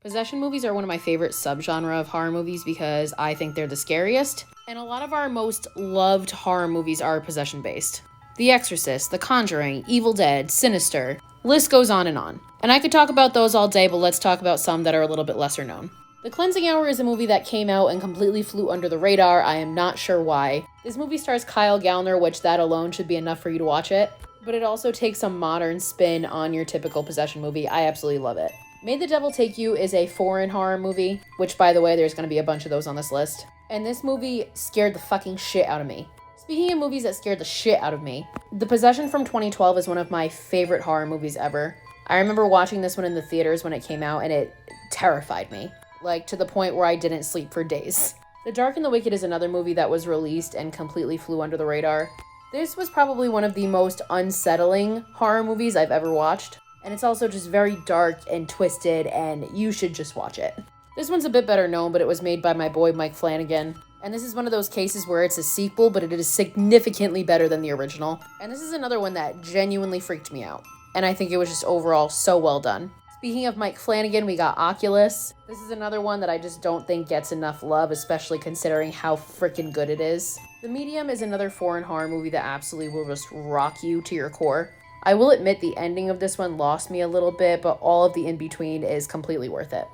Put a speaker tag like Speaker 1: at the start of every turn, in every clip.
Speaker 1: Possession movies are one of my favorite subgenre of horror movies because I think they're the scariest, and a lot of our most loved horror movies are possession-based. The Exorcist, The Conjuring, Evil Dead, Sinister, list goes on. And I could talk about those all day, but let's talk about some that are a little bit lesser known. The Cleansing Hour is a movie that came out and completely flew under the radar. I am not sure why. This movie stars Kyle Gallner, which that alone should be enough for you to watch it, but it also takes a modern spin on your typical possession movie. I absolutely love it. May the Devil Take You is a foreign horror movie, which, by the way, there's going to be a bunch of those on this list. And this movie scared the fucking shit out of me. Speaking of movies that scared the shit out of me, The Possession from 2012 is one of my favorite horror movies ever. I remember watching this one in the theaters when it came out, and it terrified me. Like, to the point where I didn't sleep for days. The Dark and the Wicked is another movie that was released and completely flew under the radar. This was probably one of the most unsettling horror movies I've ever watched. And it's also just very dark and twisted, and you should just watch it. This one's a bit better known, but it was made by my boy Mike Flanagan. And this is one of those cases where it's a sequel, but it is significantly better than the original. And this is another one that genuinely freaked me out. And I think it was just overall so well done. Speaking of Mike Flanagan, we got Oculus. This is another one that I just don't think gets enough love, especially considering how freaking good it is. The Medium is another foreign horror movie that absolutely will just rock you to your core. I will admit the ending of this one lost me a little bit, but all of the in-between is completely worth it.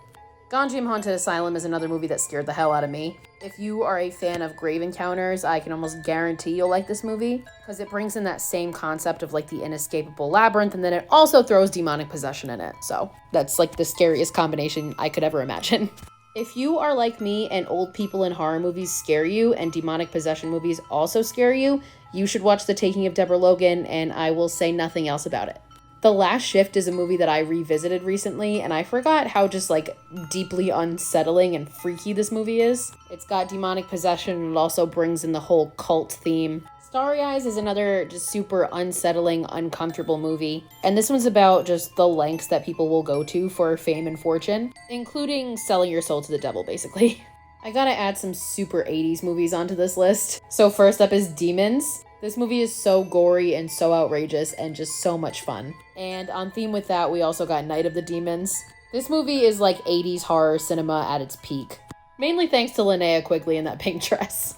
Speaker 1: Gonjiam Haunted Asylum is another movie that scared the hell out of me. If you are a fan of Grave Encounters, I can almost guarantee you'll like this movie, because it brings in that same concept of like the inescapable labyrinth, and then it also throws demonic possession in it. So that's like the scariest combination I could ever imagine. If you are like me and old people in horror movies scare you and demonic possession movies also scare you, you should watch The Taking of Deborah Logan, and I will say nothing else about it. The Last Shift is a movie that I revisited recently, and I forgot how just like deeply unsettling and freaky this movie is. It's got demonic possession, and it also brings in the whole cult theme. Starry Eyes is another just super unsettling, uncomfortable movie. And this one's about just the lengths that people will go to for fame and fortune, including selling your soul to the devil, basically. I gotta add some super 80s movies onto this list. So first up is Demons. This movie is so gory and so outrageous and just so much fun. And on theme with that, we also got Night of the Demons. This movie is like 80s horror cinema at its peak. Mainly thanks to Linnea Quigley in that pink dress.